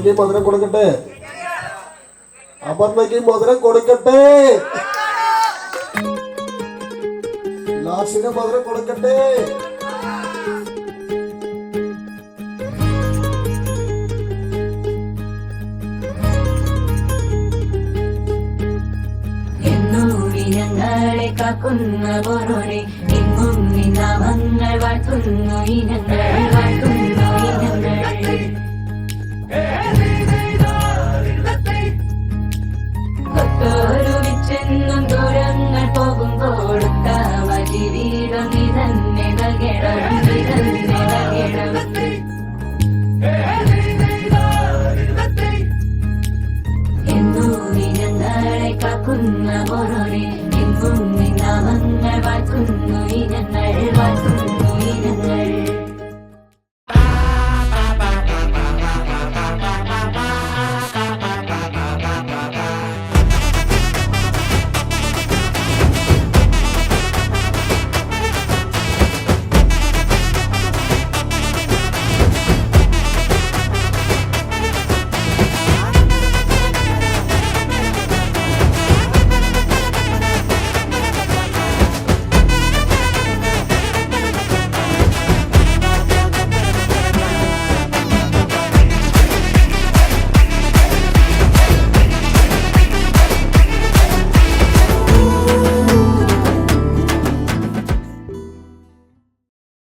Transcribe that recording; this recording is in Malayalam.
അപർണയ്ക്ക് മധുരം കൊടുക്കട്ടെ, അപർണയ്ക്ക് മധുരം കൊടുക്കട്ടെ, ലാഷിന് മധുരം കൊടുക്കട്ടെ. ഞങ്ങളെ കാക്കുന്ന പോരോടെ എങ്ങും നിന്നാമങ്ങൾ വാഴ്ത്തുന്നു ഇനങ്ങൾ വാഴ്ത്തുന്നു ഇനങ്ങൾ. ഒത്തൊരുമിച്ചെന്നും ദൂരങ്ങൾ പോകുമ്പോൾ ഉത്തമ ജീവിതം നീ തന്നെ നൽകണം, നീ തന്നെ നൽകണം. ഞങ്ങളെ കാക്കുന്ന പോരോടെ എങ്ങും നിന്നാമങ്ങൾ വാഴ്ത്തുന്നു ഇനങ്ങൾ വാഴ്ത്തുന്നു ഇനങ്ങൾ.